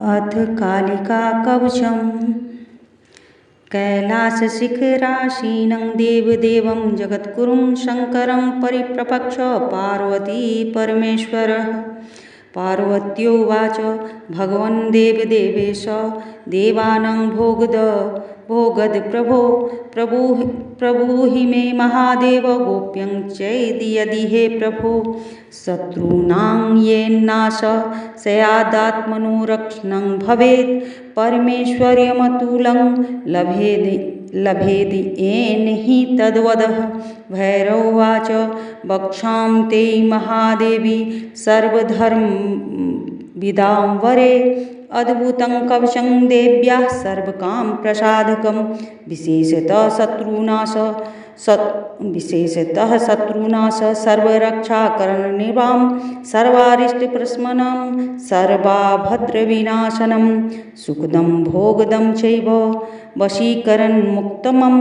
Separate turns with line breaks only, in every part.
अथ कालिका कवचम्। कैलासशिखरासीनं देवदेवं जगद्गुरुं शङ्करं परिप्रपक्ष पार्वती परमेश्वरः। पार्वत्योवाच भगवन् देवदेवेश देवानां प्रभुहि मे महादेव गोप्यं चैदि हे प्रभो शत्रूणां येन्नाश स्यादात्मनो रक्षणं भवेत् परमेश्वर्यमतुलं लभेदि येन हि तद्वदः। भैरवाच वक्षां ते महादेवी सर्वधर्मविदां वरे अद्भुतं कवचं देव्याः सर्वकामप्रसादकं विशेषतः शत्रुनाश सर्वरक्षाकरणनिर्वां सर्वारिष्टप्रशमनं सर्वाभद्रविनाशनं सुखदं भोगदं चैव वशीकरणमुत्तमं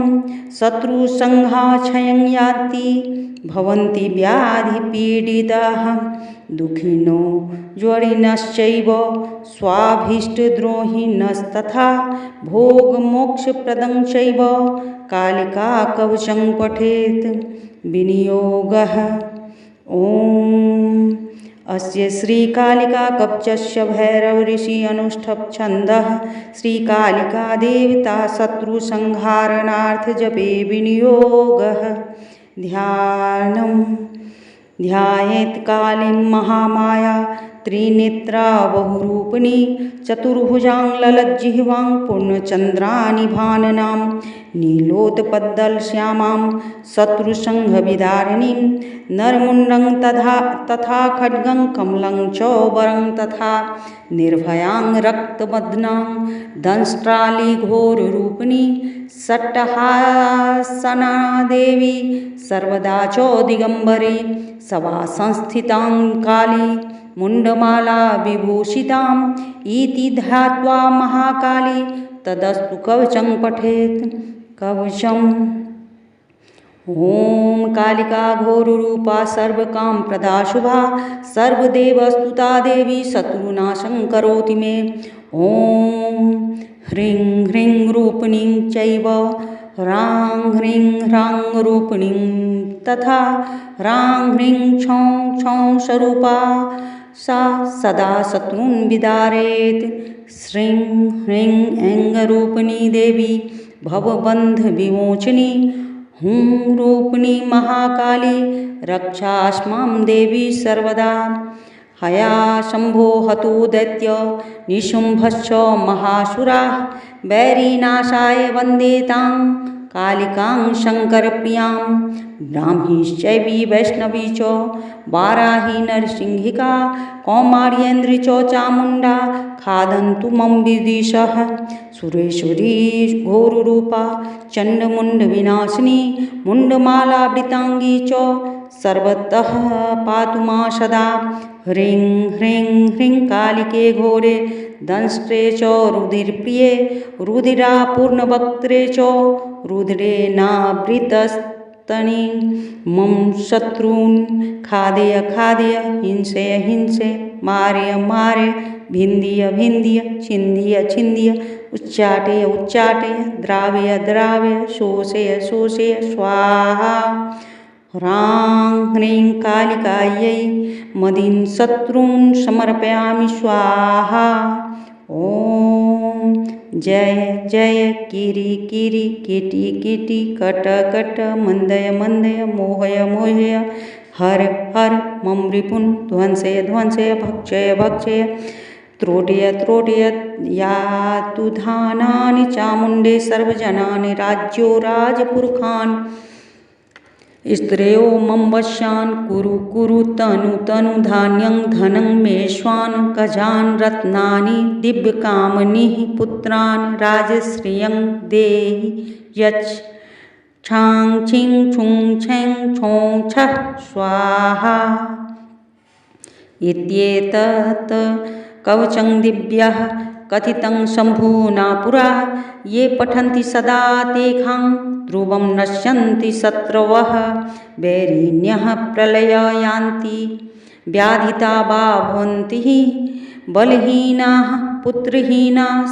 शत्रुसंहाक्षयं यान्ति भवन्ति व्याधिपीडिताः दुःखिनो ज्वरिनश्चैव स्वाभीष्टद्रोहिणस्तथा भोगमोक्षप्रदं चैव कालिका कवचं पठेत्। विनियोगः। ॐ अस्य श्रीकालिकाकवचस्य भैरवऋषि अनुष्ठुप् छन्दः। श्रीकालिका देवता शत्रुसंहारणार्थजपे विनियोगः। ध्यायेत् कालीं महामाया त्रिनेत्रा बहुरूपिणी चतुर्भुजां ललज्जिह्वां पूर्णचन्द्रानिभाननां नीलोत्पद्दलश्यामां शत्रुसंघविदारिणीं नरमुण्डं तथा खड्गं कमलं च वरं तथा निर्भयां रक्तबध्नां दंष्ट्रालिघोररूपिणी सट्टहासना देवी सर्वदा च दिगम्बरी सभासंस्थितां काली मुण्डमाला विभूषिताम् इति ध्यात्वा महाकाली तदस्तु कवचं पठेत्। कवचम्। ॐ कालिका घोररूपा सर्वकामप्रदा शुभा सर्वदेवस्तुता देवी शत्रुनाशं करोति मे। ॐ ह्रीं ह्रीं रूपिणीं चैव ह्रां ह्रीं ह्रां रूपिणीं तथा ह्रां ह्रीं छौं छौं स्वरूपा सा सदा शत्रून् विदारयेत्। श्रीं ह्रीं ऐङ्गरूपिणी देवी भवबन्धविमोचिनी हुं रूपिणी महाकाली रक्षास्मां देवी सर्वदा। हया शम्भो हतो दैत्य निशुम्भश्च महासुराः वैरीनाशाय वन्दे तां कालिकां शङ्करप्रियां। ब्राह्मीश्चैवी वैष्णवी च वाराही नरसिंहिका कौमार्येन्द्री च चामुण्डा खादन्तु मम विदिशः। सुरेश्वरी घोररूपा चण्डमुण्डविनाशिनी मुण्डमालावृताङ्गी च सर्वतः पातु मां सदा। ह्रीं ह्रीं ह्रीं कालिके घोरे दंष्ट्रे च रुधिरप्रिये रुधिरापूर्णवक्त्रे च रुधिरेणावृतस्तनी मम शत्रून् खादय खादय हिंसय हिंसय मारय मारय भिन्दय भिन्दय छिन्दय छिन्दय उच्चाटय उच्चाटय द्रावय द्रावय शोषय शोषय स्वाहा। ह्रां ह्रीं कालिकायै मदीं शत्रून् समर्पयामि स्वाहा। ॐ जय जय किरि किरि किटि किटि कट कट मन्दय मन्दय मोहय मोहय हर हर मम रिपुन् ध्वंसय ध्वंसय भक्षय भक्षय त्रोटय त्रोटय यातु धानानि चामुण्डे सर्वजनानि राज्यो राजपुरुखान्। स्त्रियो मम वश्यान् कुरु कुरु तनु तनु धान्यं धनं मेष्वान् गजान् रत्नानि दिव्यकामनिः पुत्रान् राजश्रियं देहि यच्छ छां छिं छुं छें छौं छः स्वाहा। इत्येतत् कवचं दिव्यः कथितं शम्भुना पुरा ये पठन्ति सदा तेषां ध्रुवं नश्यन्ति शत्रवः वैरिण्यः प्रलय यान्ति व्याधिता वा भवन्ति बलहीनाः पुत्रहीनाः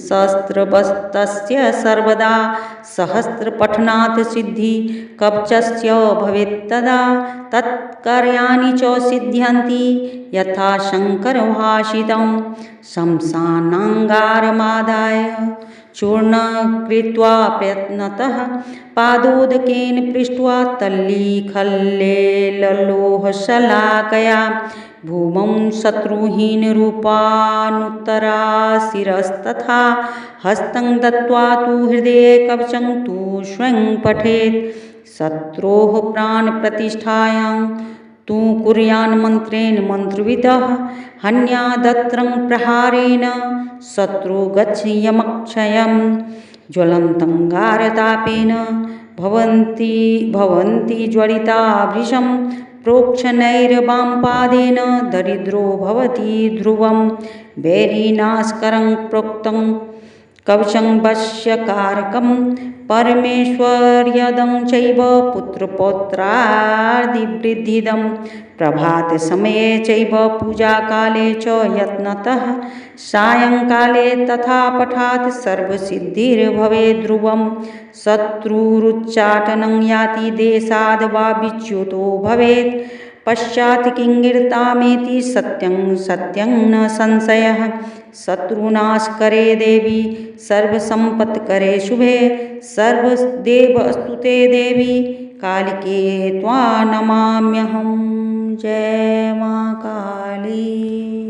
शस्त्रवस्तस्य सर्वदा सहस्रपठनात् सिद्धि कवचस्य भवेत्तदा तत्कार्याणि च सिद्ध्यन्ति यथा शङ्करभाषितं शंसानाङ्गारमादाय चूर्णं कृत्वा प्रयत्नतः पादोदकेन पृष्ट्वा तल्लीखल्लेलोहशलाकया भूमौ शत्रुहीनरूपानुत्तरा शिरस्तथा हस्तं दत्त्वा तु हृदये कवचं तु स्वयं पठेत् शत्रोः प्राणप्रतिष्ठायां तु कुर्यान् मन्त्रेण मन्त्रविदः हन्यादत्रं प्रहारेण शत्रुगच्छयमक्षयं ज्वलन्तङ्गारतापेन भवन्ति ज्वलिता वृषं प्रोक्षणैर्वामपादेन दरिद्रो भवति ध्रुवं वैरिनाशकरं प्रोक्तं कवचं वश्यकारकं परमेश्वर्यदं चैव पुत्रपौत्रादिवृद्धिदं प्रभातसमये चैव पूजाकाले च यत्नतः सायंकाले तथा पठात् सर्वसिद्धिर्भवेत् ध्रुवं शत्रुरुच्चाटनं याति देशाद् वा विच्युतो भवेत् पश्चात् किङ्कीर्तामेति सत्यं सत्यं न संशयः शत्रुनाशकरे देवी सर्वसम्पत्करे शुभे सर्वदेवस्तुते देवी कालिके त्वा नमाम्यहं जय मां काली।